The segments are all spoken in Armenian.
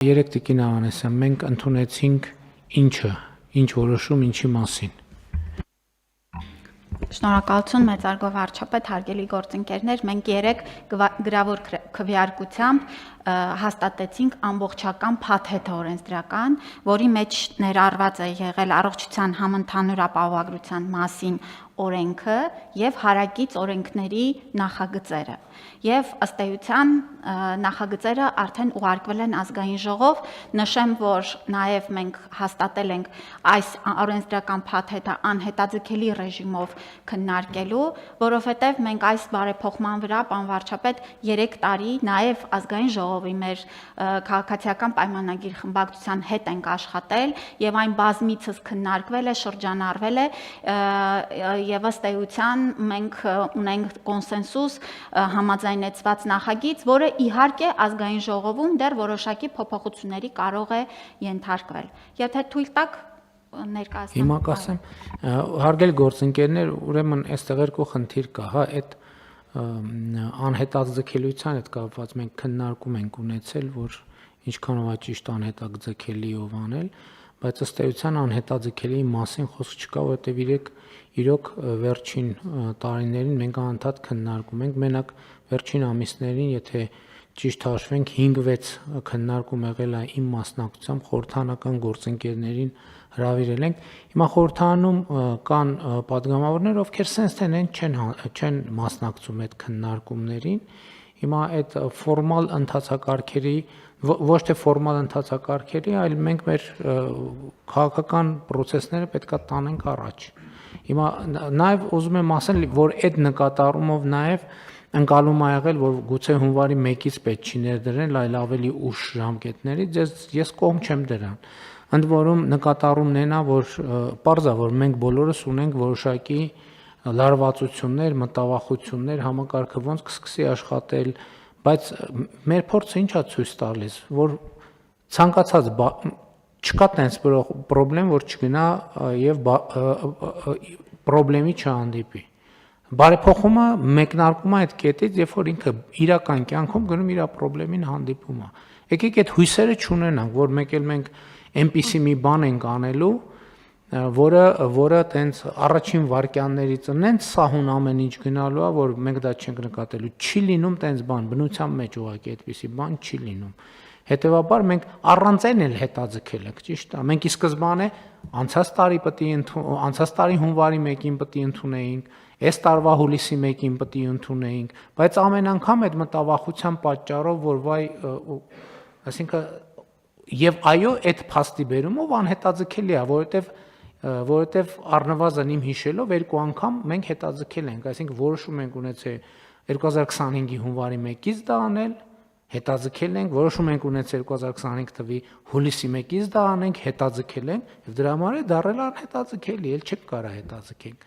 Երեք տիկին Ավանեսյան, մենք ընդունեցինք ինչ որոշում ինչի մասին։ Շնորհակալություն մեծարգո վարչապետ, հարգելի գործընկերներ, մենք երեք գրավոր քվեարկությամբ հաստատեցինք ամբողջական փաթեթ օրենսդրական, որի մեջ ներառված է եղել առողջության համընդհանուր ապահովագրության մասին օրենքը եւ հարակից օրենքների նախագծերը։ Եվ ըստ էության նախագծերը արդեն ուղարկվել են ազգային ժողով, նշեմ, որ նաեւ մենք հաստատել ենք այս օրենսդրական փաթեթը անհետաձգելի ռեժիմով քննարկելու, որովհետեւ մենք այս բարեփոխման վրա, պարոն վարչապետ, 3 տարի նաեւ ազգային ժողովի մեր քաղաքացիական պայմանագիր խմբակցության հետ ենք աշխատել եւ այն բազմիցս քննարկվել է, շրջանառվել է եւ ըստ էության մենք ունենք կոնսենսուս համաձայնեցված նախագիծ, որը իհարկե ազգային ժողովում դեռ որոշակի փոփոխությունների կարող է ենթարկվել։ Եթե թույլ տաք ներկայացնեմ։ Հիմա կասեմ, հարգելի գործընկերներ, ուրեմն այստեղ երկու խնդիր կա, հա, այդ անհետաձգելիության հետ կապված մենք քննարկում ենք ունեցել, որ ինչքանով է ճիշտ անհետաձգելի ով անել, բայց ըստ էության անհետաձգելի մասին խոսք չկա, որովհետև իրոք վերջին տարիներին մենք անընդհատ քննարկում ենք, մենակ վերջին ամիսներին, եթե ճիշտ հաշվենք 5-6 քննարկում եղել է իմ մասնակցությամբ, խորհրդանական գործընկերներին հրավիրել ենք։ Հիմա խորհրդանում կան падգամավորներ, ովքեր sense չեն մասնակցում այդ քննարկումներին։ Հիմա այդ ֆորմալ ընթացակարգերի, ոչ թե ֆորմալ ընթացակարգերի, այլ մենք մեր քաղաքական process-ները պետքա տանենք առաջ։ Հիմա նաև ուզում եմ ասել, որ այդ նկատառումով նաև ընկալում ա եղել, որ գուցե հունվարի 1-ից պետք չի ներդրել, այլ ավելի ուշ ժամկետներից, ես կողմ չեմ դրան։ Ընդ որում նկատառումն է, որ պարզ է, որ մենք բոլորս ունենք որոշակի լարվածություններ, մտավախություններ, համակարգը ոնց կսկսի աշխատել, բայց մեր փորձը ինչ է ցույց տալիս, որ ցանկացած չկա տենց պրոբլեմ, որ չգնա եւ պրոբլեմի չհանդիպի։ Բարեփոխումը մեկնարկում է այդ կետից, երբ որ ինքը իրական կյանքում գնում իր պրոբլեմին հանդիպում է։ Եկեք այդ հույսերը չունենանք, որ մենք այնպիսի մի բան ենք անելու, որը տենց առաջին վարքյաններից նենց սահուն ամեն ինչ գնալու է, որ մենք դա չենք նկատելու։ Չի լինում տենց բան, բնության մեջ ուղղակի այդպիսի բան չի լինում։ Հետևաբար մենք առանց այն էլ հետաձգել ենք, ճիշտ է։ Մենք ի սկզբանե անցած տարի հունվարի 1-ին պետք է ընդունեինք, այս տարվա հուլիսի 1-ին պետք է ընդունեինք, բայց ամեն անգամ այդ մտավախության պատճառով, որ վայ, այսինքն եւ այո, այդ փաստի բերումով անհետաձգելի է, որովհետեւ առնվազն իմ հիշելով 2 անգամ մենք հետաձգել ենք, այսինքն որոշում ենք ունեցել 2025-ի հունվարի 1-ից դա անել, հետաձգել ենք, որոշում ենք ունեցել 2025 թվականի հուլիսի 1-ից դա անենք, հետաձգել ենք եւ դրա համար է դառել անհետաձգելի, ել չենք կարա հետաձգենք։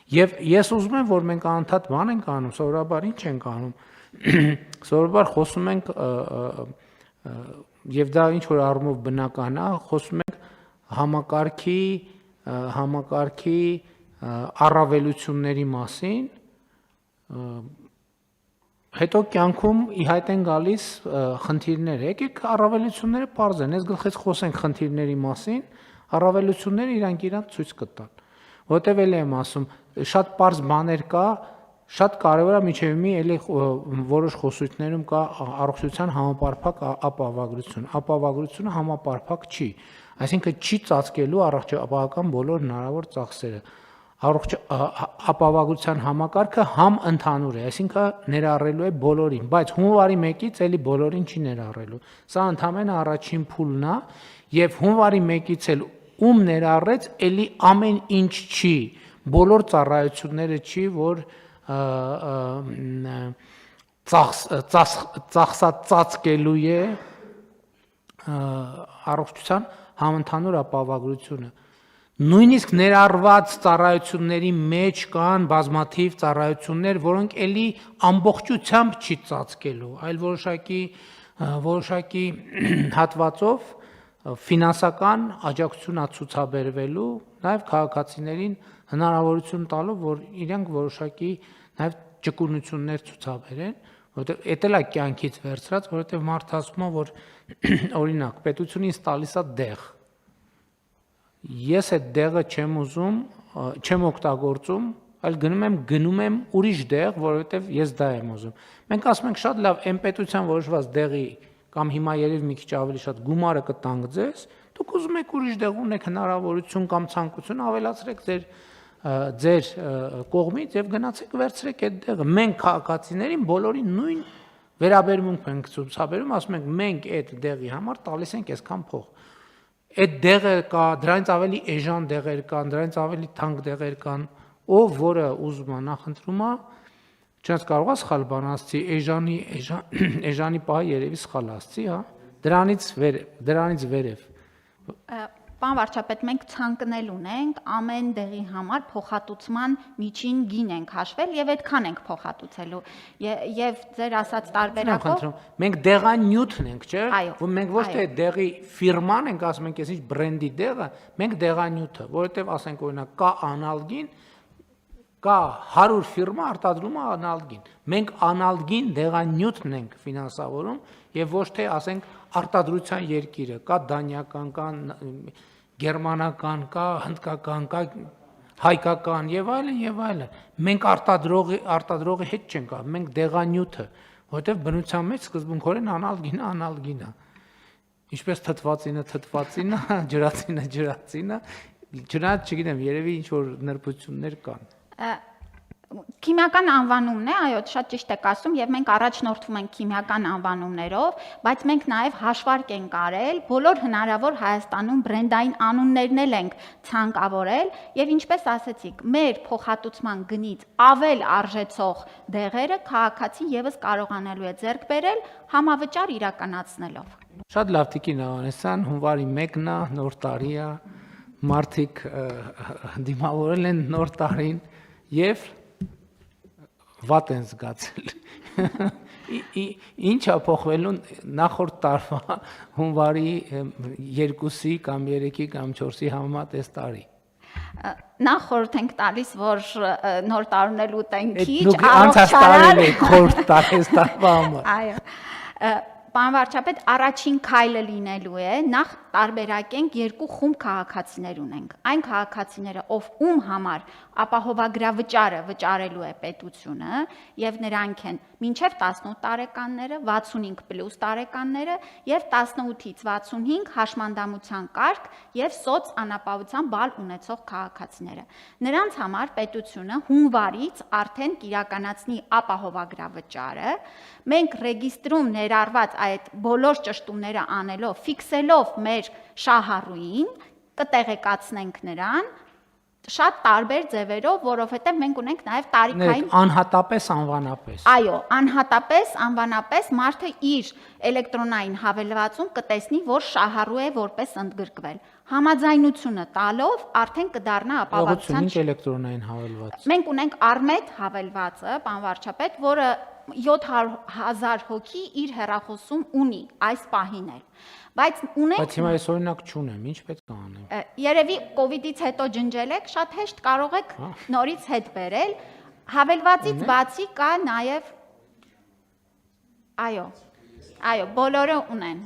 Եվ ես ուզում եմ, որ մենք անընդհատ բան ենք անում, սովորաբար ինչ ենք անում։ Սովորաբար խոսում ենք եւ դա ինչ որ առումով բնական է, խոսում ենք համակարգի առավելությունների մասին, հետո կյանքում ի հայտ են գալիս խնդիրներ։ Եկեք առավելությունները պարզ են, ես գլխից խոսենք խնդիրների մասին, առավելությունները իրանք ցույց կտան։ Որտեւ էլ եմ ասում, շատ պարզ բաներ կա, շատ կարևոր է միջև մի էլի որոշ խոսույթներում կա առողջության համապարփակ ապահովագրություն։ Ապահովագրությունը համապարփակ չի, այսինքն չի ծածկելու առողջապահական բոլոր հնարավոր ծախսերը։ Ապահովագրության համակարգը համընդհանուր է, այսինքն ներառելու է բոլորին, բայց հունվարի 1-ից էլի բոլորին չի ներառելու։ Սա ընդհանրապես առաջին փուլն է, եւ հունվարի 1-ից էլ ում ներառեց, էլի ամեն ինչ չի, բոլոր ծառայությունները չի, որ ծածկելու է առողջության համընդհանուր ապահովագրությունը։ Նույնիսկ ներառված ծառայությունների մեջ կան բազմաթիվ ծառայություններ, որոնք էլի ամբողջությամբ չի ծածկելու, այլ որոշակի հատվածով ֆինանսական աջակցություն ցուցաբերվելու, նաև քաղաքացիներին հնարավորություն տալով, որ իրենք որոշակի նաև ճկունություններ ցուցաբերեն, որովհետեւ էդ էլ է կյանքից վերցրած, որովհետեւ մարդը ասում է, որ օրինակ պետությունից տալիս է դեղ։ Ես այդ դեղը չեմ ուզում, չեմ օգտագործում, այլ գնում եմ ուրիշ դեղ, որովհետեւ ես դա եմ ուզում։ Մենք ասում ենք շատ լավ, այն պետության որոշված դեղի կամ հիմա երևի մի քիչ ավելի շատ գումարը կտանք ձեզ, դուք ուզում եք ուրիշ դեղ ունեք հնարավորություն կամ ցանկություն ավելացրեք ձեր կողմից եւ գնացեք վերցրեք այդ դեղը։ Մենք քաղաքացիներին բոլորին նույն վերաբերմունք ենք ցուցաբերում, ասում ենք մենք այդ դեղի համար տալիս ենք այսքան փող։ Այդ դեղը կա, դրանից ավելի էժան դեղեր կան, դրանից ավելի թանկ դեղեր կան, ով որը ուզում է նախընտրում է, չես կարող է սխալ բան ասցի, էժանի պահը երևի սխալ ասցի, հա։ Դրանից վերև։ Պարոն վարչապետ, մենք ցանկնել ունենք ամեն դեղի համար փոխհատուցման միջին գին ենք հաշվել եւ այդքան ենք փոխհատուցելու եւ ձեր ասած տարբերակով մենք դեղանյութն ենք, չէ՞, Այո, որ մենք ոչ թե դեղի ֆիրման ենք, ասում ենք, այսինչ բրենդի դեղը, մենք դեղանյութը, որովհետեւ ասենք օրինակ կա անալգին, կա 100 ֆիրմա արտադրում է անալգին։ Մենք անալգին դեղանյութն ենք ֆինանսավորում եւ ոչ թե ասենք արտադրության երկիրը, կա դանիական, կա գերմանական, կա հնդկական, կա հայկական եւ այլն եւ այլն։ Մենք արտադրողի հետ չենք, մենք դեղանյութը, որովհետեւ բնության մեջ սկզբունքորեն անալգինը։ Ինչպես թթվածինը, ջրածինը, չգիտեմ, երևի ինչ որ նրբություններ կան։ Քիմիական անվանումն է, այո, շատ ճիշտ եք ասում, եւ մենք առաջնորդվում ենք քիմիական անվանումներով, բայց մենք նաեւ հաշվարկ ենք արել, բոլոր հնարավոր Հայաստանում բրենդային անուններն էլ ենք ցանկավորել, եւ ինչպես ասեցիք, մեր փոխհատուցման գնից ավել արժեցող դեղերը քաղաքացին եւս կարողանալու է ձեռք բերել համավճար իրականացնելով։ Շատ լավ Տիկին Ավանեսյան, հունվարի 1-ն է, նոր տարի է, մարդիկ դիմավորել են նոր տարին եւ վատ են զգացել։ Ինչ է փոխվելու նախորդ տարվա հունվարի 2-ի կամ 3-ի կամ 4-ի համեմատ այս տարի։ Նախորդ ենք տալիս, որ նոր տարուն էլ ուտենք քիչ, առողջանալ խորտ տարես տարվա համար։ Այո։ Պարոն վարչապետ, առաջին քայլը լինելու է նախ տարբերակենք երկու խումբ քաղաքացիներ ունենք։ Այն քաղաքացիները, ում համար ապահովագրավճարը վճարելու է պետությունը, եւ նրանք են մինչեւ 18 տարեկանները, 65+ տարեկանները եւ 18-ից 65 հաշմանդամության կարգ եւ սոցանապահության բալ ունեցող քաղաքացիները։ Նրանց համար պետությունը հունվարից արդեն կիրականացնի ապահովագրավճարը։ Մենք ռեգիստրում ներառված այդ բոլոր ճշտումները անելով, ֆիքսելով մեր շահառուին, կտեղեկացնենք նրան շատ տարբեր ձևերով, որովհետև մենք ունենք նաև տարիքային անհատապես անվանապես։ Այո, անհատապես անվանապես մարդը իր էլեկտրոնային հավելվածում կտեսնի, որ շահառու է որպես ընդգրկվել։ Համաձայնությունը տալով արդեն կդառնա ապահովության։ Ինչ էլեկտրոնային հավելված։ Մենք ունենք Armet հավելվածը, պարոն վարչապետ, որը 700,000 հոգի իր հեռախոսում ունի այս պահին էլ։ Բայց հիմա ես օրինակ չունեմ, ինչ պետք է անեմ։ Երևի կոവിഡից հետո ջնջել եք, շատ հեշտ կարող եք նորից հետ բերել։ Հավելվածից բացի կա նաև Այո, բոլորը ունեն։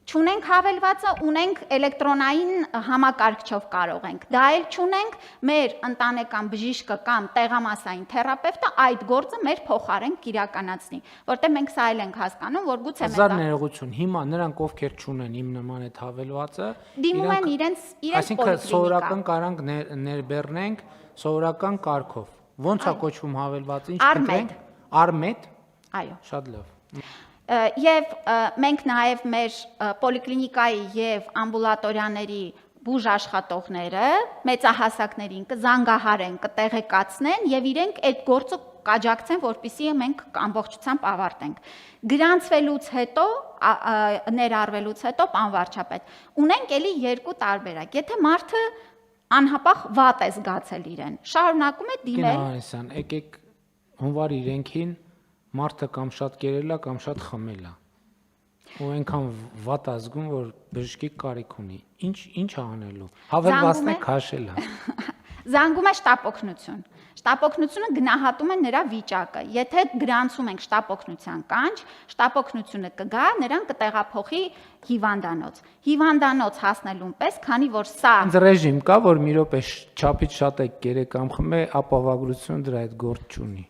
Չունենք հավելվածը, ունենք էլեկտրոնային համակարգչով կարող ենք։ Դա էլ չունենք, մեր ընտանեկան բժիշկը կամ տեղամասային թերապևտը այդ գործը մեր փոխարեն կիրականացնի, որտեղ մենք սա էլ ենք հասկանում, որ գուցե մենք Հազար ներողություն, հիմա նրանք ովքեր չունեն իմ նման այդ հավելվածը, դիմում են իրենց այսինքն սովորական կարանք ներբեռնենք սովորական կարգով։ Ոնց է կոչվում հավելվածը, ինչ կտրենք։ Armet։ Այո։ Շատ լավ։ Եվ մենք նաև մեր պոլիկլինիկայի եւ ամբուլատորիաների բուժ աշխատողները մեծահասակներին կզանգահարեն, կտեղեկացնեն եւ իրենք այդ գործը կաջակցեն, որպեսզի մենք ամբողջությամբ ավարտենք։ Գրանցվելուց հետո, ներառվելուց հետո, պարոն վարչապետ, ունենք էլի երկու տարբերակ։ Եթե մարդը անհապաղ վատ է զգացել իրեն, շարունակում է դիմել։ Գնահատական, եկեք հունվարի իրենքին մարդը կամ շատ կերել է, կամ շատ խմել է։ Ու այնքան վատ ազգում, որ բժշկի կարիք ունի։ Ինչ անելու։ Հավելվածն է քաշել է։ Զանգում է շտապօգնություն։ Շտապօգնությունը գնահատում է նրա վիճակը։ Եթե գրանցում ենք շտապօգնության կանչ, շտապօգնությունը կգա, նրան կտեղափոխի հիվանդանոց։ Հիվանդանոց հասնելուն պես, քանի որ սա Ինձ ռեժիմ կա, որ մի րոպե չափից շատ է կերեք ամխում է, ապահովագրությունը դրա հետ գործ չունի։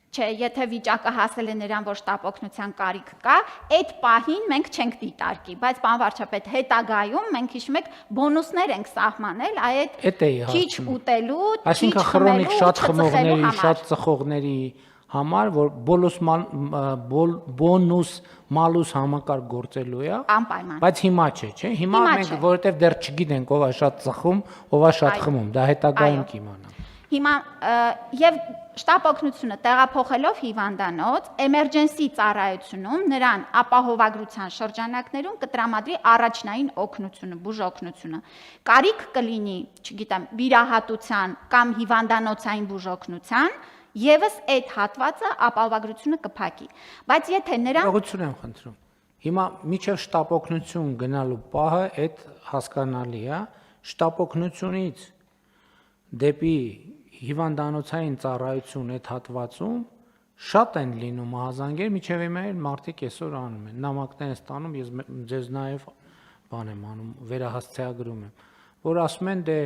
Չէ, եթե վիճակը հասել է նրան, որ շտապօգնության կարիք կա, այդ պահին մենք չենք դիտարկի, բայց պարոն վարչապետ, հետագայում մենք հիշում եք բոնուսներ ենք սահմանել այդ քիչ ուտելու, այսինքն քրոնիկ շատ խմողների, շատ ծխողների համար, որ բոնուս մալուս համակարգ գործելու է, անպայման։ Բայց հիմա չէ։ Հիմա մենք որովհետև դեռ չգիտենք ով է շատ ծխում, ով է շատ խմում, դա հետագայում կիմանանք։ Հիմա եւ շտապօգնությունը տեղափոխելով հիվանդանոց, էմերջենսի ծառայությունում նրան ապահովագրության շրջանակներում կտրամադրի առաջնային օգնությունը, բուժօգնությունը։ Կարիք կլինի, չգիտեմ, վիրահատության կամ հիվանդանոցային բուժօգնության, եւս այդ հատվածը ապահովագրությունը կփակի։ Բայց եթե նրան Ուղղություն եմ խնդրում։ Հիմա միջև շտապօգնություն գնալու պահը այդ հասկանալի է, շտապօգնությունից դեպի հիվանդանոցային ծառայություն այդ հատվածում շատ են լինում ահազանգեր, միջև հիմա էլ մարդիկ այսօր անում են, նամակներ են ստանում, ես ձեզ նաև բան եմ անում, վերահասցեագրում եմ, որ ասում են դե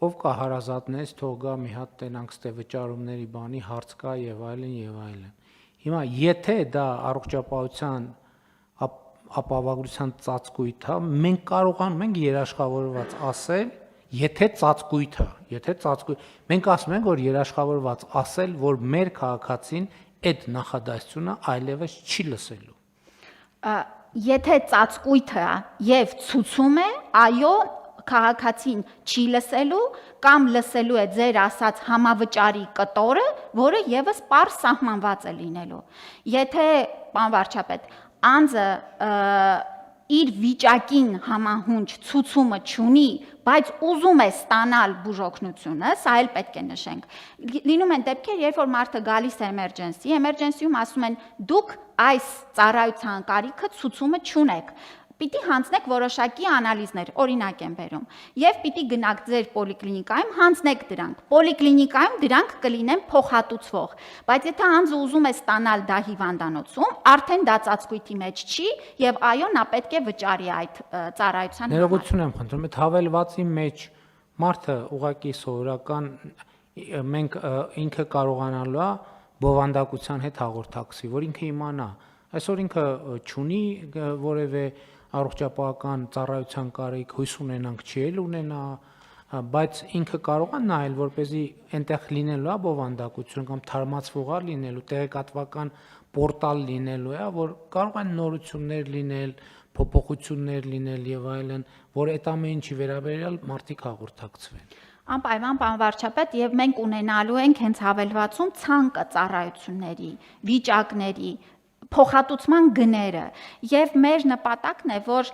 ով կա հարազատներից, թող գա մի հատ տենանք ստե վճարումների բանի հարց կա եւ այլն եւ այլն։ Հիմա եթե դա առողջապահության ապահովագրության ծածկույթ է, մենք կարողանում ենք երաշխավորված ասել, եթե ծածկույթ, մենք ասում ենք, որ երաշխավորված ասել, որ մեր քաղաքացին այդ նախադասությունը այլևս չի լսելու։ Եթե ծածկույթը եւ ցուցում է, այո, քաղաքացին չի լսելու կամ լսելու է ձեր ասած համավճարի կտորը, որը եւս պարզ սահմանված է լինելու։ Եթե, պարոն վարչապետ, անձը իր վիճակին համահունչ ցուցումը չունի, բայց ուզում է ստանալ բուժօգնությունը, սա էլ պետք է նշենք։ Լինում են դեպքեր, երբ որ մարդը գալիս է էմերջենսիում ասում են դուք այս ծառայության կարիքը ցուցումը չունեք։ Պիտի հանձնեք որոշակի անալիզներ, օրինակ եմ բերում, եւ պիտի գնաք ձեր պոլիկլինիկայում, հանձնեք դրանք։ Պոլիկլինիկայում դրանք կլինեն փոխհատուցվող, բայց եթե անձը ուզում է ստանալ դա հիվանդանոցում, արդեն դա ծածկույթի մեջ չի եւ այո, նա պետք է վճարի այդ ծառայության համար։ Ներողություն եմ խնդրում, այդ հավելվածի մեջ մարդը ուղղակի սովորական մենք ինքը կարողանալու է բովանդակության հետ հաղորդակցի, որ ինքը իմանա, այսօր ինքը չունի որևէ առողջապահական ծառայության կարիք, հույս ունենանք չի էլ ունենա, բայց ինքը կարող է նայել, որպեսզի այնտեղ լինելու է բովանդակություն կամ թարմացվող է լինելու, տեղեկատվական պորտալ լինելու է, որ կարող են նորություններ լինել, փոփոխություններ լինել եւ այլն, որ այդ ամեն ինչի վերաբերյալ մարդիկ հաղորդակցվեն։ Անպայման, պարոն վարչապետ, եւ մենք ունենալու ենք հենց հավելվածում ցանկը ծառայությունների, վիճակների փոխհատուցման գները եւ մեր նպատակն է, որ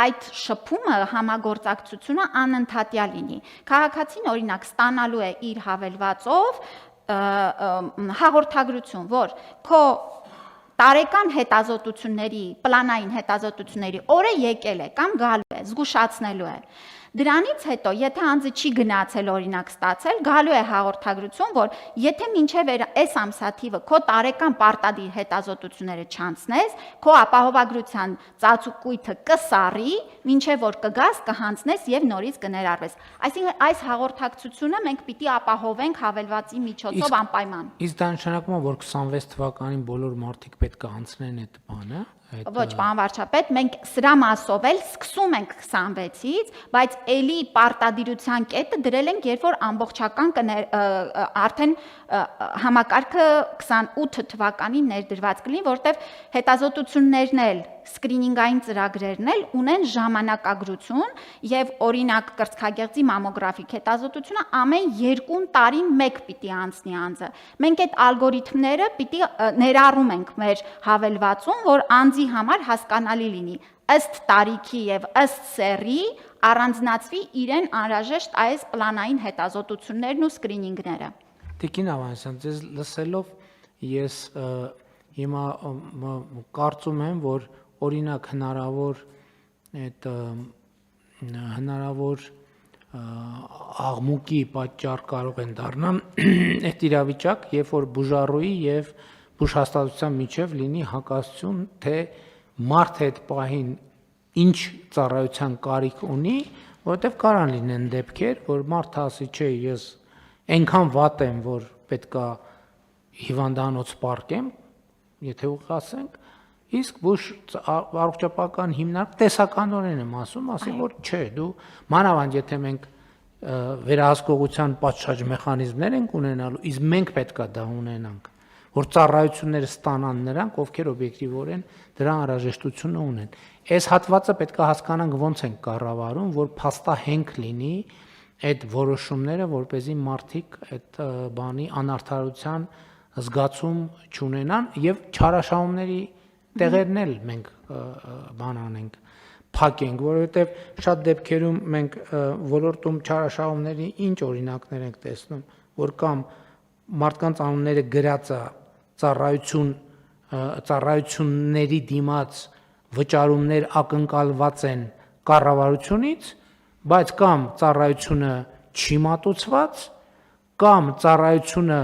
այդ շփումը, համագործակցությունը անընդհատյա լինի։ Քաղաքացին օրինակ ստանալու է իր հավելվածով հաղորդագրություն, որ քո տարեկան հետազոտությունների, պլանային հետազոտությունների օրը եկել է կամ գալու է, զգուշացնելու է։ Դրանից հետո, եթե անձը չի գնացել օրինակ ստացել, գալու է հաղորդագրություն, որ եթե մինչև այս ամսաթիվը քո տարեկան պարտադիր հետազոտությունները չանցնես, քո ապահովագրության ծածկույթը կսառի, մինչև որ կգաս, կհանձնես եւ նորից կներառվես։ Այսինքն այս հաղորդակցությունը մենք պիտի ապահովենք հավելվածի միջոցով անպայման։ Իսկ դա նշանակում է, որ 26 թվականին բոլոր մարդիկ պետք է անցնեն այդ բանը։ Ոչ, պարոն վարչապետ, մենք սրա մասով էլ սկսում ենք 26-ից, բայց ելի պարտադիրության կետը դրել ենք, երբ որ ամբողջական արդեն համակարգը 28 թվականին ներդրված կլինի, որտեղ հետազոտություններն էլ սկրինինգային ծրագրերն էլ ունեն ժամանակագրություն եւ օրինակ կրծքագեղձի մամոգրաֆիկ հետազոտությունը ամեն 2 տարին մեկ պիտի անցնի անձը։ Մենք այդ ալգորիթմները պիտի ներառում ենք մեր հավելվածում, որ անձի համար հասկանալի լինի ըստ տարիքի եւ ըստ սեռի առանձնացվի իրեն անհրաժեշտ այս պլանային հետազոտություններն ու սկրինինգները։ Տիկին Ավանեսյան, ձեզ լսելով ես հիմա կարծում եմ, որ օրինակ հնարավոր աղմուկի պատճառ կարող են դառնալ այդ իրավիճակ, երբ որ բուժառուի եւ բուժհաստատության միջև լինի հակասություն, թե մարդը այդ պահին ինչ ծառայության կարիք ունի, որովհետեւ կարան լինեն դեպքեր, որ մարդը ասի, չէ, ես այնքան վատ եմ, որ պետքա հիվանդանոց պարկեմ, եթե ուղղ ասենք, իսկ բուժ առողջապահական հիմնարկ տեսականորեն եմ ասում, ասի, որ չէ, դու մանավանդ եթե մենք վերահսկողության պատշաճ մեխանիզմներ ենք ունենալու, իսկ մենք պետքա դա ունենանք, որ ծառայությունները ստանան նրանք, ովքեր օբյեկտիվորեն դրա անհրաժեշտությունը ունեն։ Այս հատվածը պետքա հասկանանք ոնց են կառավարում, որ փաստահենք լինի այդ որոշումները, որպեսզի մարդիկ այդ բանի անարդարության զգացում չունենան եւ չարաշահումների տեղերն էլ մենք բան անենք, փակենք, որովհետեւ շատ դեպքերում մենք ոլորտում չարաշահումների ինչ օրինակներ ենք տեսնում, որ կամ մարդկանց անունները գրած է ծառայությունների դիմաց վճարումներ ակնկալված են կառավարությունից, բայց կամ ծառայությունը չի մատուցված, կամ ծառայությունը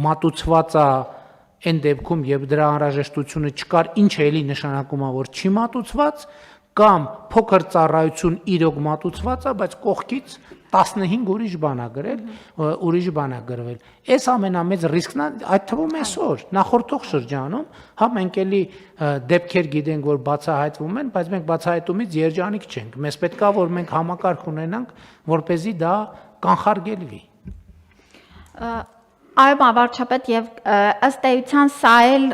մատուցված է այն դեպքում, երբ դրա անհրաժեշտությունը չկար, ինչը էլի նշանակում է, որ չի մատուցված, կամ փոքր ծառայություն իրոք մատուցված է, բայց կողքից 15 ուրիշ բան է գրել, ուրիշ բան է գրվել։ Այս ամենամեծ ռիսկն է, այդ թվում այսօր, նախորդող շրջանում, հա մենք էլի դեպքեր գիտենք, որ բացահայտվում են, բայց մենք բացահայտումից երջանիկ չենք։ Մեզ պետքա, որ մենք համակարգ ունենանք, որպեսզի դա կանխարգելվի։ Այո, վարչապետ, եւ ըստ էության սա էլ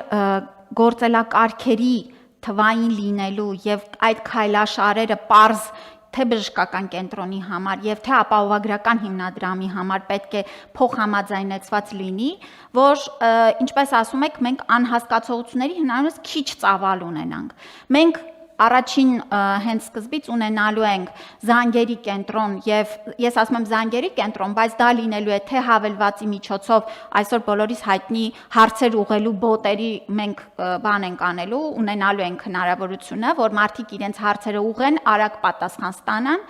գործելակարգերի թվային լինելու եւ այդ քայլաշարերը պարզ թե բժշկական կենտրոնի համար եւ թե ապահովագրական հիմնադրամի համար պետք է փոխհամաձայնեցված լինի, որ ինչպես ասում եք, մենք անհասկացողությունների հնարավորինս քիչ ծավալ ունենանք։ Մենք առաջին հենց սկզբից ունենալու ենք զանգերի կենտրոն եւ ես ասում եմ զանգերի կենտրոն, բայց դա լինելու է թե հավելվածի միջոցով այսօր բոլորիս հայտնի հարցեր ուղղելու բոտերի մենք բան ենք անելու, ունենալու ենք հնարավորությունը, որ մարդիկ իրենց հարցերը ուղղեն, արագ պատասխան ստանան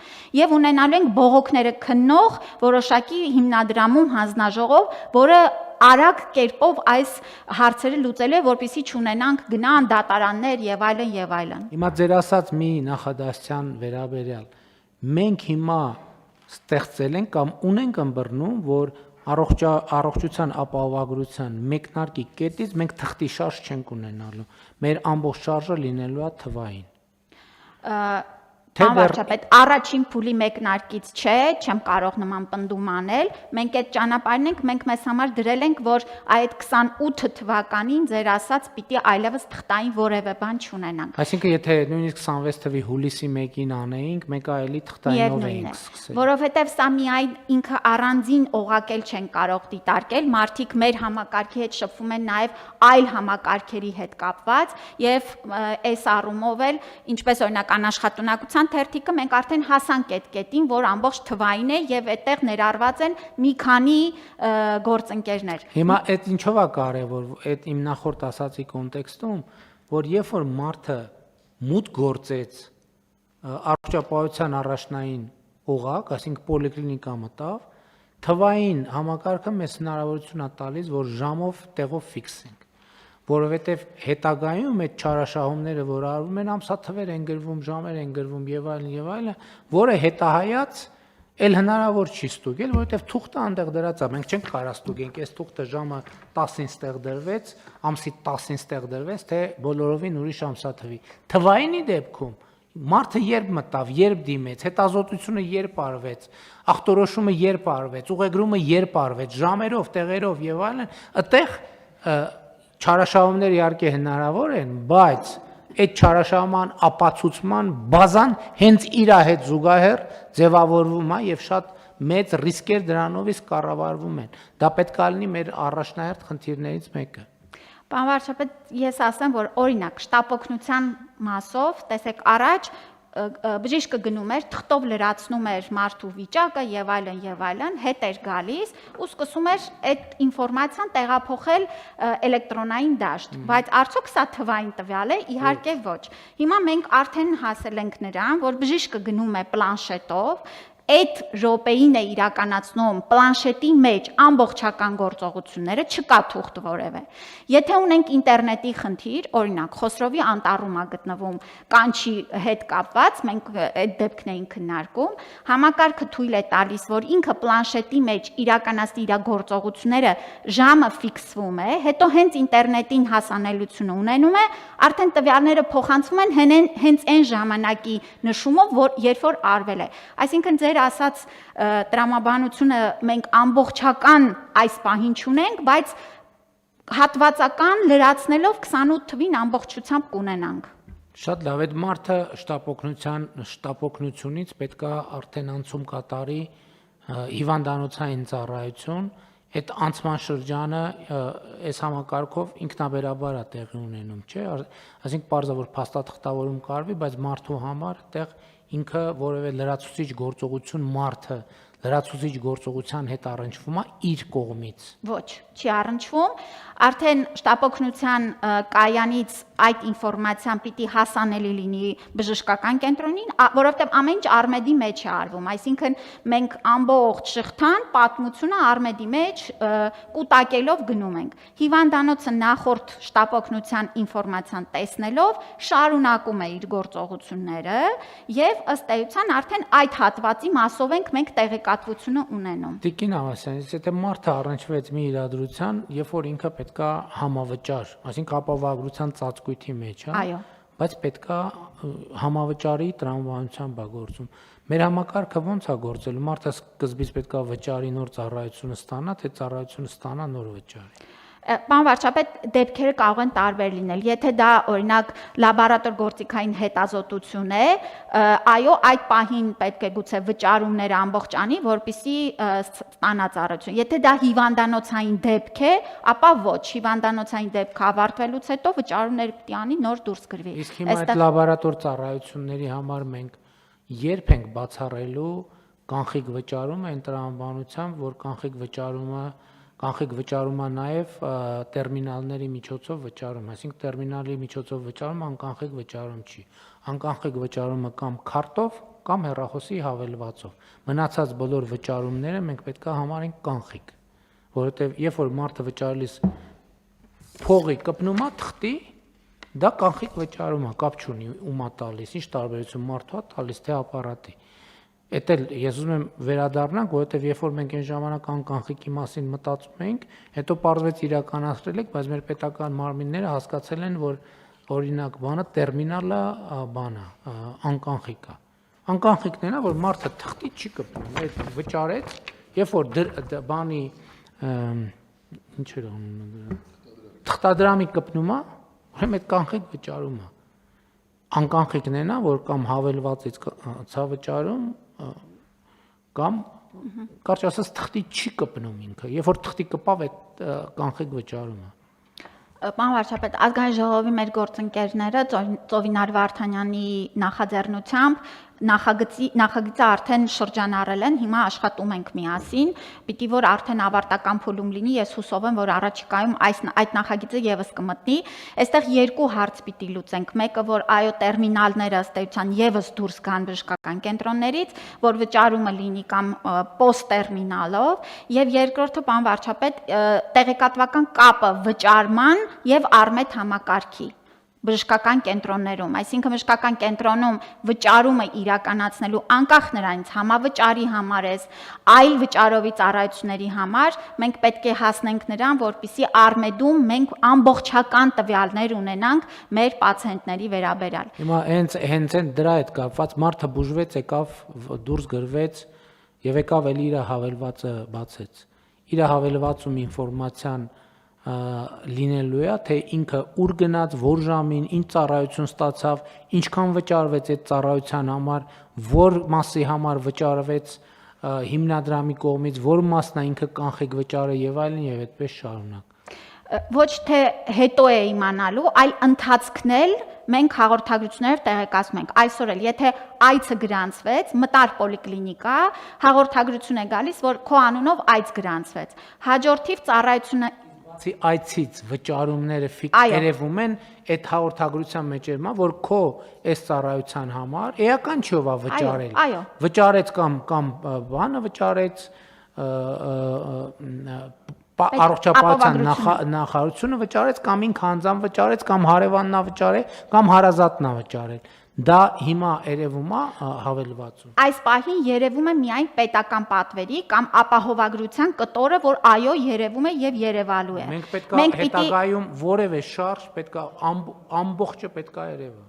եւ ունենալու ենք բողոքները քննող որոշակի հիմնադրամում հանձնաժողով, որը արագ կերպով այս հարցերը լուծելու է, որպեսզի չունենանք գնան դատարաններ եւ այլն եւ այլն։ Հիմա ձեր ասած մի նախադասության վերաբերյալ մենք հիմա ստեղծել ենք կամ ունենք ըմբռնում, որ առողջության ապահովագրության մեկնարկի կետից մենք թղթի շարժ չենք ունենալու։ Մեր ամբողջ շարժը լինելու է թվային։ Վարչապետ, առաջին փուլի մեկնարկից չէ, չեմ կարող նման պնդում անել, մենք այդ ճանապարհն ենք, մենք մեզ համար դրել ենք, որ այդ 28 թվականին ձեր ասած պիտի այլևս թղթային որևէ բան չունենանք։ Այսինքն եթե նույնիսկ 26 թվականի հուլիսի 1-ին անեինք, մենք այլի թղթայինով էինք սկսել։ Որովհետև սա միայն ինքը առանձին օղակել չեն կարող դիտարկել, մարդիկ մեր համակարգի հետ շփվում են նաև այլ համակարգերի հետ կապված եւ այս առումով էլ ինչպես օրինակ անաշխատունակության թերթիկը մենք արդեն հասանք այդ կետին, որ ամբողջ թվային է եւ այդտեղ ներառված են մի քանի գործընկերներ։ Հիմա այդ ինչով է կարևոր, այդ իմ նախորդ ասացի կոնտեքստում, որ երբ որ մարդը մուտք գործեց առողջապահության առաջնային օղակ, այսինքն պոլիկլինիկա մտավ, թվային համակարգը մեզ հնարավորություն է տալիս, որ ժամով տեղով ֆիքսենք, որովհետև հետագայում այդ չարաշահումները, որ արվում են, ամսաթվեր են գրվում, ժամեր են գրվում եւ այլն, որը հետահայաց էլ հնարավոր չի ստուգել, որովհետև թուղթը այնտեղ դրած է, մենք չենք կարող ստուգենք, այս թուղթը ժամը 10-ին ստեղ դրվեց, ամսի 10-ին ստեղ դրվեց, թե բոլորովին ուրիշ ամսաթվի։ Թվայինի դեպքում մարդը երբ մտավ, երբ դիմեց, հետազոտությունը երբ արվեց, ախտորոշումը երբ արվեց, ուղեգրումը երբ արվեց, ժամերով, տեղերով եւ այլն, այդտեղ չարաշահումներ իհարկե հնարավոր են, բայց այդ չարաշահման ապացուցման բազան հենց իր հետ զուգահեռ ձևավորվում է եւ շատ մեծ ռիսկեր դրանով իսկ կառավարվում են։ Դա պետք է լինի մեր առաջնահերթ խնդիրներից մեկը։ Պարոն վարչապետ, ես ասեմ, որ օրինակ շտապօգնության մասով, տեսեք, առաջ բժիշկը գնում էր, թղթով լրացնում էր մարդու վիճակը եւ այլն, հետ էր գալիս ու սկսում էր այդ ինֆորմացիան տեղափոխել էլեկտրոնային դաշտ, բայց արդյոք սա թվային տվյալ է, իհարկե ոչ։ Հիմա մենք արդեն հասել ենք նրան, որ բժիշկը գնում է պլանշետով, այդ րոպեին է իրականացնում պլանշետի մեջ ամբողջական գործողությունները, չկա թուղթ որևէ։ Եթե ունենք ինտերնետի խնդիր, օրինակ Խոսրովի անտառում է գտնվում կանչի հետ կապված, մենք այդ դեպքն էինք քննարկում, համակարգը թույլ է տալիս, որ ինքը պլանշետի մեջ իրականացնի իր գործողությունները, ժամը ֆիքսվում է, հետո հենց ինտերնետին հասանելությունը ունենում է, արդեն տվյալները փոխանցվում են հենց այն ժամանակի նշումով, որ երբ որ արվել է։ Այսինքն ձեր ասած տրամաբանությունը մենք ամբողջական այս պահին չունենք, բայց հատվածական լրացնելով 28 թվին ամբողջությամբ կունենանք։ Շատ լավ, այդ մարդը շտապօգնությունից պետքա արդեն անցում կատարի հիվանդանոցային ծառայություն, այդ անցման շրջանը այս համակարգով ինքնաբերաբար է տեղի ունենում, չէ՞, այսինքն պարզավոր փաստաթղթավորում կարվի, բայց մարդու համար այդտեղ ինքը որևէ լրացուցիչ գործողություն մարդը լրացուցիչ գործողության հետ առնչվում է իր կողմից։ Ոչ, չի առնչվում, արդեն շտապօգնության կայանից այդ ինֆորմացիան պիտի հասանելի լինի բժշկական կենտրոնին, որովհետև ամեն ինչ Արմեդի մեջ է արվում, այսինքն մենք ամբողջ շղթան պատմությունը Արմեդի մեջ կուտակելով գնում ենք։ Հիվանդանոցը նախորդ շտապօգնության ինֆորմացիան տեսնելով շարունակում է իր գործողությունները եւ ըստ էության արդեն այդ հատվածի մասով ենք մենք տեղեկատվությունը ունենում։ Տիկին Ավասյան, եթե մարդը առնչվեց մի իրադրության, երբ որ ինքը պետքա համավճար, այսինքն ապահովագրության ծածկույթի մեջ է, Այո։ բայց պետքա համավճարի տրամաբանությամբ է գործում։ Մեր համակարգը ոնց է գործել։ Մարդը սկզբից պետքա վճարի նոր ծառայությունը ստանա, թե ծառայությունը ստանա նոր վճարի։ Պարոն վարչապետ, դեպքերը կարող են տարբեր լինել։ Եթե դա օրինակ լաբորատոր գործիքային հետազոտություն է, այո, այդ պահին պետք է գուցե վճարումները ամբողջ անի, որպեսզի ստանա ծառայություն։ Եթե դա հիվանդանոցային դեպք է, ապա ոչ, հիվանդանոցային դեպքը ավարտվելուց հետո վճարումները պետք է անի, նոր դուրս գրվի։ Իսկ հիմա այդ լաբորատոր ծառայությունների համար մենք երբ ենք բացառելու կանխիկ վճարումը այն տրամաբանությամբ, որ կանխիկ վճարումը նաև տերմինալների միջոցով վճարում, այսինքն տերմինալի միջոցով վճարումը անկանխիկ վճարում չի։ Անկանխիկ վճարումը կամ քարտով կամ հեռախոսի հավելվածով։ Մնացած բոլոր վճարումները մենք պետք է համարենք կանխիկ, որովհետև երբ որ մարդը վճարելիս փողի կպնում է թղթի, դա կանխիկ վճարում է, կապ չունի ում է տալիս, ինչ տարբերություն մարդու է տալիս, թե ապարատի։ Էդ էլ ես ուզում եմ վերադառնանք, որովհետև երբ որ մենք այն ժամանակ անկանխիկի մասին մտածում էինք, հետո պարզվեց իրականացրել ենք, բայց մեր պետական մարմինները հասկացել են, որ օրինակ բանը տերմինալը բանը անկանխիկ է։ Անկանխիկն է, որ մարդը թղթի չի կպնում, այդ վճարեց, երբ որ բանի ինչ էր անունը, թղթադրամի կպնում է, ուրեմն այդ կանխիկ վճարում է։ Անկանխիկն է, որ կամ հավելվածից ցա վճարում կամ կարճ ասած թղթի չի կպնում ինքը, երբ որ թղթի կպավ այդ կանխիկ վճարումը։ Պարոն վարչապետ, ազգային ժողովի մեր գործընկերները Ծովինար Վարդանյանի նախաձեռնությամբ նախագծը արդեն շրջանառել են, հիմա աշխատում ենք միասին, պիտի որ արդեն ավարտական փուլում լինի, ես հուսով եմ, որ առաջիկայում այդ նախագիծը եւս կմտնի։ Այստեղ երկու հարց պիտի լուծենք, մեկը որ այո տերմինալները ըստ էության եւս դուրս գան բժշկական կենտրոններից, որ վճարումը լինի կամ պոստ տերմինալով, եւ երկրորդը պարոն վարչապետ, տեղեկատվական կապը վճարման եւ Արմեդ համակարգի բժշկական կենտրոններում, այսինքն բժշկական կենտրոնում վճարումը իրականացնելու անկախ նրանից համավճարի համար է, այլ վճարովի ծառայությունների համար, մենք պետք է հասնենք նրան, որպեսզի Արմեդում մենք ամբողջական տվյալներ ունենանք մեր պացիենտների վերաբերյալ։ Հիմա հենց դրա հետ կապված մարդը բուժվեց, եկավ դուրս գրվեց եւ եկավ էլ իր հավելվածը բացեց։ Իր հավելվածում ինֆորմացիան լինելու է, թե ինքը ուր գնաց, որ ժամին, ինչ ծառայություն ստացավ, ինչքան վճարվեց այդ ծառայության համար, որ մասի համար վճարվեց հիմնադրամի կողմից, որ մասն է ինքը կանխիկ վճարը եւ այլն եւ այդպես շարունակ։ Ոչ թե հետո է իմանալու, այլ ընթացքն էլ մենք հաղորդագրություններով տեղեկացնում ենք։ Այսօր էլ եթե այցը գրանցվեց, մտար պոլիկլինիկա, հաղորդագրություն է գալիս, որ քո անունով այց գրանցվեց։ Հաջորդիվ ծառայությունը այցից վճարումները Այո։ երևում են այդ հաղորդագրության մեջ երևում է, որ քո այս ծառայության համար էական չի ով վճարել։ այո։ Վճարեց կամ բանը վճարեց առողջապահության նախարարությունը վճարեց կամ ինքը անձամբ վճարեց կամ հարևանն է վճարել կամ հարազատն է վճարել։ Դա հիմա երևում է հավելվածում։ Այս պահին երևում է միայն պետական պատվերի կամ ապահովագրության կտորը, որ այո երևում է եւ երևալու է։ Մենք պետք է հետագայում որևէ շարժ պետք է ամբողջը պետք է երևա։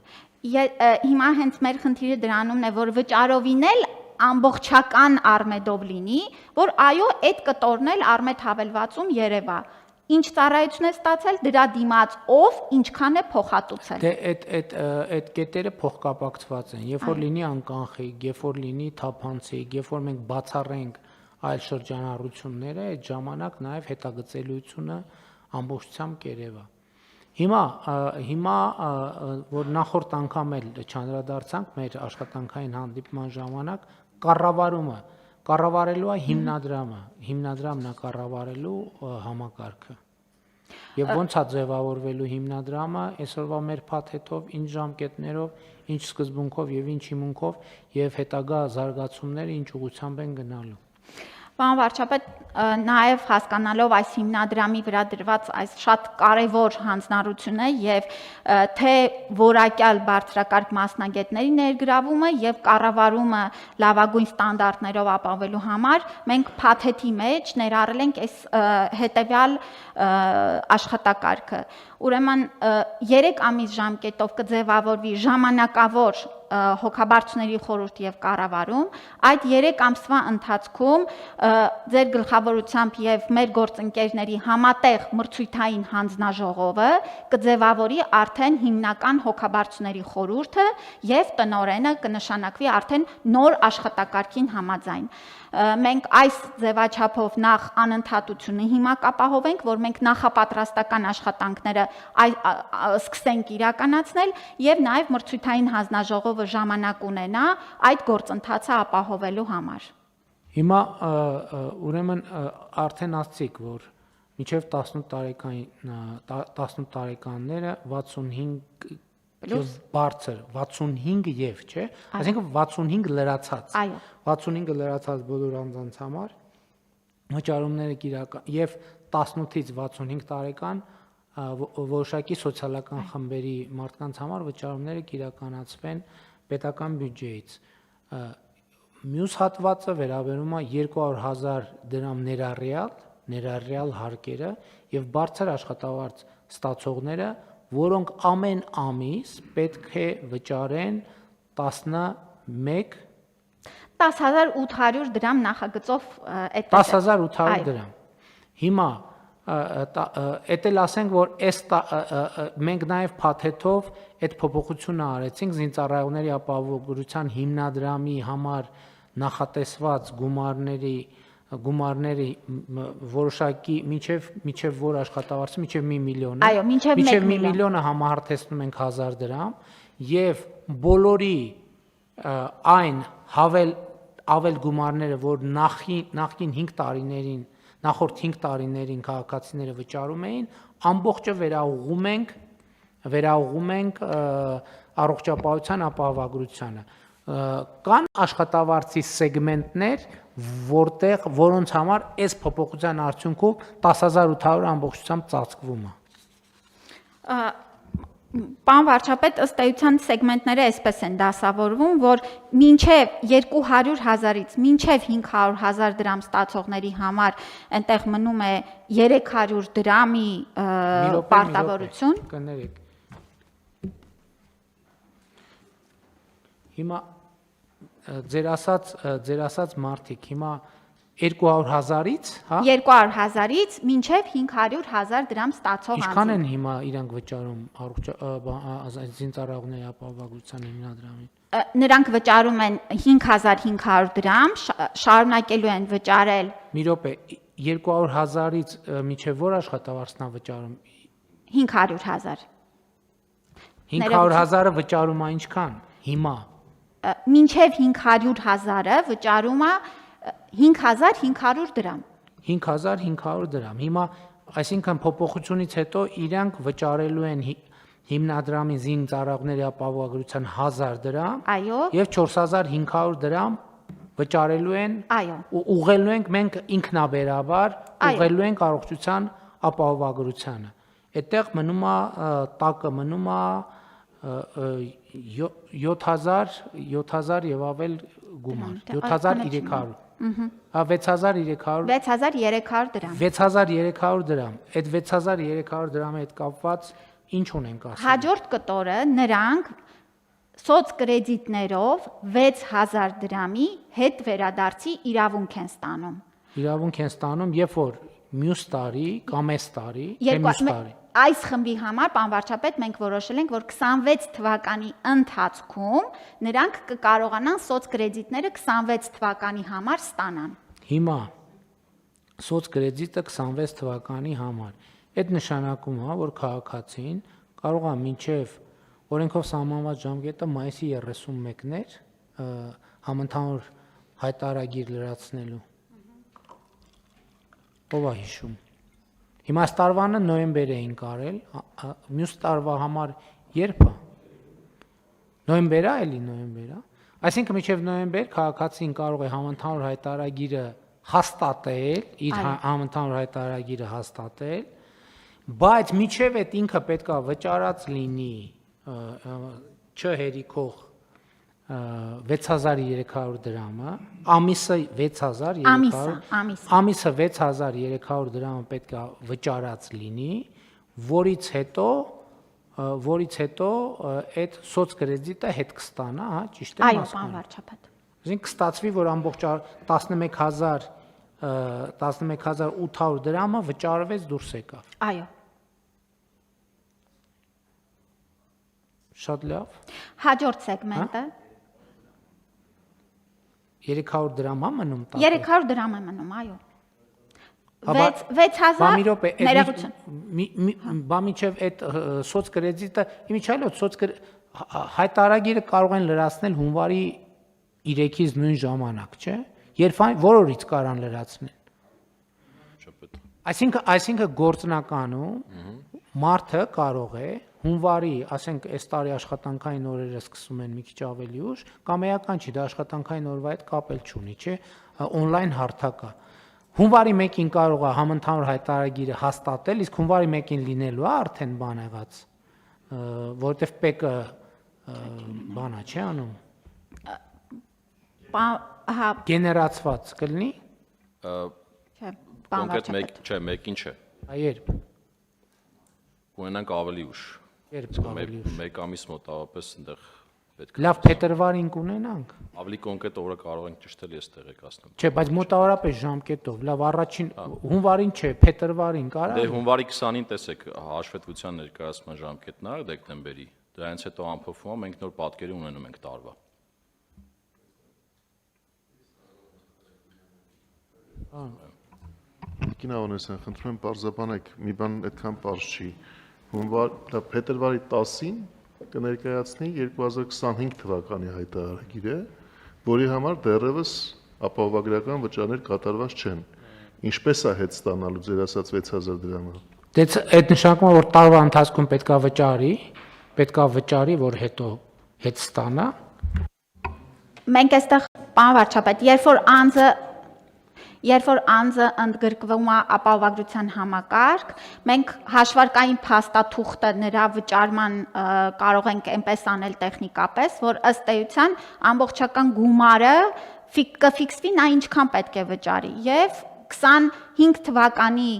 Հիմա հենց մեր խնդիրը դրանումն է, որ վճարովին էլ ամբողջական արմեդով լինի, որ այո այդ կտորն էլ արմեդ հավելվածում երևա։ Ինչ ծառայություն է ստացել, դրա դիմաց ով ինչքան է փոխհատուցել։ Դե այդ կետերը փոխկապակցված են։ Երբ որ լինի անկանխիկ, երբ որ լինի թափանցիկ, երբ որ մենք բացառենք այլ շրջանառությունները, այդ ժամանակ նաև հետագծելիությունը ամբողջությամբ կերևա։ Հիմա որ նախորդ անգամ էլ չանդրադարձանք մեր աշխատանքային հանդիպման ժամանակ, կառավարելու է հիմնադրամն է կառավարելու համակարգը։ Եվ ոնց է ձևավորվելու հիմնադրամը այսօրվա մեր փաթեթով, ինչ ժամկետներով, ինչ սկզբունքով եւ ինչ հիմունքով եւ հետագա զարգացումները ինչ ուղղությամբ են գնալու։ Պարոն վարչապետ, նաև հասկանալով այս հիմնադրամի վրա դրված այս շատ կարևոր հանձնառությունը եւ թե որակյալ բարձրակարգ մասնագետների ներգրավումը եւ կառավարումը լավագույն ստանդարտներով ապահովելու համար մենք փաթեթի մեջ ներառել ենք այս հետեւյալ աշխատակարգը։ Ուրեմն 3 ամիս ժամկետով կձևավորվի ժամանակավոր հոգաբարձուների խորհուրդ եւ կառավարում, այդ 3 ամսվա ընթացքում ձեր գլխավորությամբ եւ մեր գործընկերների համատեղ մրցույթային հանձնաժողովը կձևավորի արդեն հիմնական հոգաբարձուների խորհուրդը եւ տնօրենը կնշանակվի արդեն նոր աշխատակարգին համաձայն։ Մենք այս ձևաչափով նախ անընդհատությունը հիմա կապահովենք, որ մենք նախապատրաստական աշխատանքները սկսենք իրականացնել եւ նաեւ մրցույթային հանձնաժողովը ժամանակ ունենա այդ գործընթացը ապահովելու համար։ Հիմա ուրեմն արդեն ասցիք, որ մինչև 18 տարեկանները 65 բարձր 65 եւ, չէ, այսինքն 65 լրացած։ Այո։ 65 լրացած բոլոր անձանց համար վճարումները կիրական եւ 18-ից 65 տարեկան որոշակի սոցիալական խմբերի մարդկանց համար վճարումները կիրականացվեն պետական բյուջեից։ Մյուս հատվածը վերաբերում է 200,000 դրամ ներառյալ հարկերը եւ բարձր աշխատավարձ ստացողները, որոնք ամեն ամիս պետք է վճարեն 10,800 դրամ նախագծով այդ 10,800 դրամ։ Հիմա էդ էլ ասենք, որ մենք նաև փաթեթով այդ փոփոխությունը արեցինք զինծառայողների ապահովագրության հիմնադրամի համար նախատեսված գումարների որոշակի մինչև որ աշխատավարձը մինչև 1 միլիոն է։ Այո, մինչև 1 միլիոնը համահարթեցնում ենք 1000 դրամ եւ բոլորի այն ավել գումարները, որ նախքին 5 տարիներին, նախորդ 5 տարիներին քաղաքացիները վճարում էին, ամբողջը վերաուղում ենք առողջապահության ապահովագրությանը։ Կան աշխատավարձի սեգմենտներ, որոնց համար այս փոփոխության արդյունքում 10,800 ամբողջությամբ ծածկվում է։ Պարոն վարչապետ, ըստ էության սեգմենտները այսպես են դասավորվում, որ մինչև 200,000-ից մինչև 500,000 դրամ ստացողների համար այնտեղ մնում է 300 դրամի պարտավորություն։ Կներեք։ Հիմա ձեր ասած մարդիկ հիմա 200,000-ից, հա? 200,000-ից մինչև 500,000 դրամ ստացող անձինք։ Ինչքան են հիմա իրանք վճարում զինծառայողների ապահովագրության հիմնադրամին։ Նրանք վճարում են 5,500 դրամ, շարունակելու են վճարել։ Մի րոպե, 200,000-ից մինչև որ աշխատավարձն է վճարում։ 500,000։ 500,000-ը վճարում է ինչքան հիմա։ Մինչև 500,000-ը վճարում է 5,500 դրամ։ 5,500 դրամ։ Հիմա Այսինքն փոփոխությունից հետո իրանք վճարելու են հիմնադրամի զինծառայողների ապահովագրության 1000 դրամ Այո։ եւ 4500 դրամ վճարելու են Այո։ ու ուղղելու ենք մենք ինքնաբերաբար Այո։ ուղղելու ենք առողջության ապահովագրությանը։ Այդտեղ մնում է տակը մնում է 7000 եւ ավել գումար 7300 6300 6300 դրամ։ 6300 դրամ այդ 6300 դրամի հետ կապված ինչ ունենք ասել Հաջորդ կտորը նրանք սոցկրեդիտներով 6000 դրամի հետ վերադարձի իրավունք են ստանում։ իրավունք են ստանում երբ որ մյուս տարի կամ այս տարի թե մյուս տարի Այս խմբի համար պարոն վարչապետ մենք որոշել ենք որ 26 թվականի ընթացքում նրանք կկարողանան սոցկրեդիտները 26 թվականի համար ստանան։ Հիմա սոցկրեդիտը 26 թվականի համար այդ նշանակում է որ քաղաքացին կարող է մինչև օրենքով սահմանված ժամկետը մայիսի 31-ներ համընդհանուր հայտարարագիր լրացնելու ով է հիշում Հիմա տարվանը նոյեմբեր էին կարել, մյուս տարվա համար երբ է։ Նոյեմբեր է, էլի նոյեմբեր է։ Այսինքն մինչև նոյեմբեր քաղաքացին կարող է համընդհանուր հայտարարագիրը հաստատել, իր համընդհանուր հայտարարագիրը հաստատել, բայց մինչև այդ ինքը պետքա վճարած լինի չհերիքող 6300 դրամը, ամիսը 6300 ամիսը 6300 դրամը պետք է վճարած լինի, որից հետո այդ սոցկրեդիտը հետ կստանա, հա, ճիշտ է։ Այո, պարոն վարչապետ։ Այսինքն կստացվի, որ ամբողջ 11800 դրամը վճարվեց դուրս եկավ։ Այո։ Շատ լավ։ Հաջորդ սեգմենտը 300 դրամ է մնում տակը։ 300 դրամ է մնում, այո։ Բա 6000 մի րոպե, ներողություն։ բա միջև այդ սոցկրեդիտը, իմիջիայլոց հայտարարագիրը կարող են լրացնել հունվարի 3-ից նույն ժամանակ, չէ՞։ Երբ որ օրից կարան լրացնել։ Այսինքն գործնականում մարդը կարող է հունվարի, ասենք, այս տարի աշխատանքային օրերը սկսում են մի քիչ ավելի ուշ, կամ էական չի, դա աշխատանքային օրվա հետ կապել չունի, չէ՞, on-line հարթակ է։ Հունվարի 1-ին կարող է համընդհանուր հայտարարագիրը հաստատել, իսկ հունվարի 1-ին լինելու է արդեն բան եղած, որովհետև ՊԵԿ-ը բանա չի անում։ Հա, Գեներացված կլինի։ չէ, պարոն վարչապետ։ Չէ, մեկին չէ։ Երբ։ Կունենանք ավելի ուշ։ Երբ ավելի ուշ։ Մեկ ամիս մոտավորապես այնտեղ պետք է։ Լավ, փետրվարին կունենանք։ Ավելի կոնկրետ օրը կարող ենք ճշտել, ես տեղեկացնեմ։ Չէ, բայց մոտավորապես ժամկետով։ Լավ, առաջին հունվարին չէ, փետրվարին կարա։ Դե հունվարի 20-ին տեսեք հաշվետվության ներկայացման ժամկետն է դեկտեմբերի։ Դրանից հետո ամփոփվում է, մենք նոր պատկերի ունենում ենք տարվա։ Կինա Օնեսյան, խնդրում եմ պարզաբանեք, մի բան այդքան պարզ չի։ Հունվար, դա փետրվարի 10-ին կներկայացնի 2025 թվականի հայտարարագիրը, որի համար դեռևս ապահովագրական վճարներ կատարված չեն։ Ինչպես է հետ ստանալու ձեր ասած 6000 դրամը։ Դե այդ նշանակում է, որ տարվա ընթացքում պետքա վճարի, որ հետո հետ ստանա։ Մենք այստեղ պարոն վարչապետ, երբ որ անձը ընդգրկվում է ապահովագրության համակարգ, մենք հաշվարկային փաստաթուղթը նրա վճարման կարող ենք այնպես անել տեխնիկապես, որ ըստ էության ամբողջական գումարը կֆիքսվի նա ինչքան պետք է վճարի եւ 25 թվականի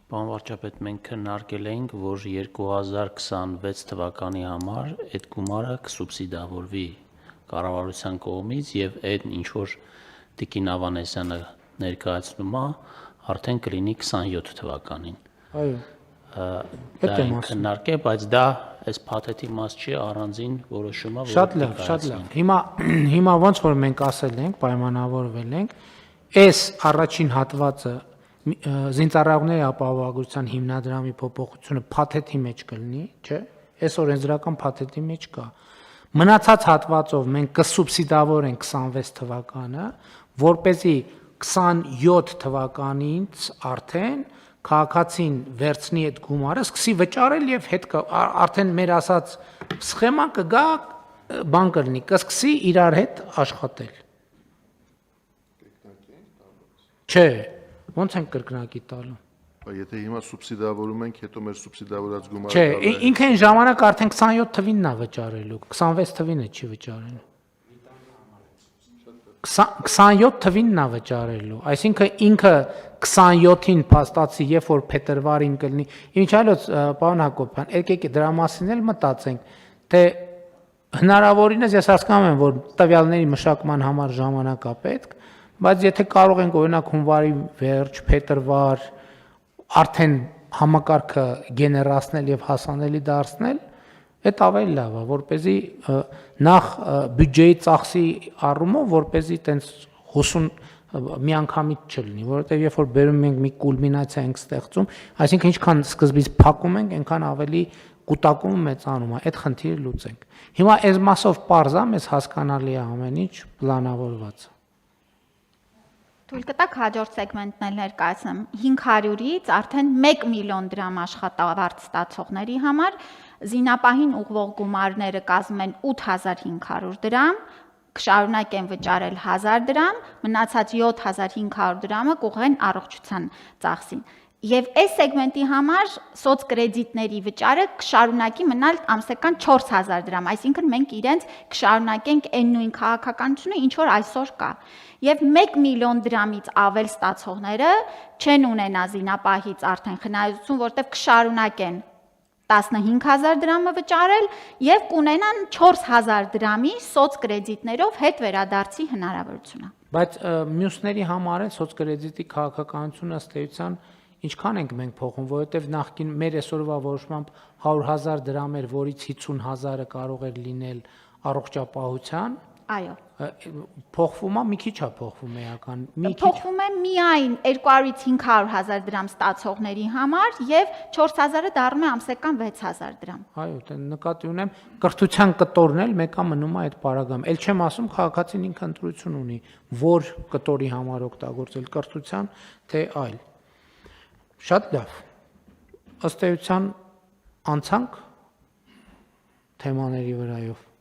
Պարոն վարչապետ, մենք քննարկել ենք, որ 2026 թվականի համար այդ գումարը կսուբսիդավորվի կառավարության կողմից եւ այդ ինչ որ Տիկին Ավանեսյանը ներկայացնում է, արդեն կլինի 27 թվականին։ Այո։ Դա քննարկել, բայց դա այս փաթեթի մաս չի, առանձին որոշումը, որը Շատ լավ, շատ լավ։ Հիմա ոնց որ մենք ասել ենք, պայմանավորվել ենք, այս առաջին հատվածը զինծառայողների ապահովագրության հիմնադրամի փոփոխությունը փաթեթի մեջ կլինի, չէ՞։ Այս օրենսդրական փաթեթի մեջ կա։ Մնացած հատվածով մենք կսուբսիդավորենք 26 թվականը, որպեսզի 27 թվականից արդեն քաղաքացին վերցնի այդ գումարը, սկսի վճարել եւ արդեն մեր ասած սխեման կգա, բան կլինի, կսկսի իրար հետ աշխատել։ Չէ, ո՞նց են կրկնակի տալու։ Եթե հիմա սուբսիդավորում ենք, հետո մեր սուբսիդավորած գումարը Չէ, ինքը այն ժամանակ արդեն 27 թվինն է վճարելու, 26 թվինը չի վճարելու։ 27 թվինն է վճարելու, այսինքն ինքը 27-ին փաստացի, երբ որ փետրվարին կլինի, ինչ այլոց, պարոն Հակոբյան, եկեք դրա մասին էլ մտածենք, թե հնարավորինս ես հասկանում եմ, որ տվյալների մշակման համար ժամանակ է պետք, բայց եթե կարող ենք օրինակ հունվարի վերջ, փետրվար արդեն համակարգը գեներացնել եւ հասանելի դարձնել, այդ ավելի լավ է, որպեսզի նախ բյուջեի ծախսի առումով, որպեսզի տենց հուսուն միանգամից չլինի, որովհետեւ երբ որ բերում ենք մի կուլմինացիա ենք ստեղծում, այսինքն ինչքան սկզբից փակում ենք, այնքան ավելի կուտակումը մեծանում է, այդ խնդիրը լուծենք։ Հիմա այս մասով պարզ է, մեզ հասկանալի է ամեն ինչ պլանավորված։ Թույլ կտակ հաջորդ սեգմենտն էլ ներկայացնեմ 500-ից արդեն 1 միլիոն դրամ աշխատավարձ ստացողների համար զինապահին ուղղվող գումարները կազմում են 8500 դրամ, կշարունակեն վճարել 1000 դրամ, մնացած 7500 դրամը կուղղեն առողջության ծախսին։ Եվ այս սեգմենտի համար սոցկրեդիտների վճարը կշարունակի մնալ ամսական 4000 դրամ, այսինքն մենք իրենց կշարունակենք այն նույն քաղաքականությունը, ինչ որ այսօր կա։ Եվ 1 միլիոն դրամից ավել ստացողները չեն ունենա զինապահից արդեն խնայություն, որտեղ կշարունակեն 15000 դրամը վճարել եւ կունենան 4000 դրամի սոցկրեդիտներով հետ վերադարձի հնարավորությունը։ Բայց մյուսների համար է սոցկրեդիտի քաղաքականությունը ըստ էության ինչքան ենք մենք փոխում, որովհետև նախկին մեր այսօրվա որոշմամբ 100,000 դրամ էր, որից 50,000-ը կարող էր լինել առողջապահության։ Այո։ Փոխվում է, մի քիչ է փոխվում էական, մի քիչ։ Փոխվում է միայն 200-ից 500,000 դրամ ստացողների համար եւ 4000-ը դառնում է ամսական 6000 դրամ։ Այո, դե նկատի ունեմ կրթության կտորն էլ մեկը մնում է այդ պարագայում։ Էլ չեմ ասում քաղաքացին ինքը ընտրություն ունի, որ կտորի համար օգտագործել կրթության, թե այլ։ Շատ լավ։ Ըստ էության անցանք թեմաների վրայով։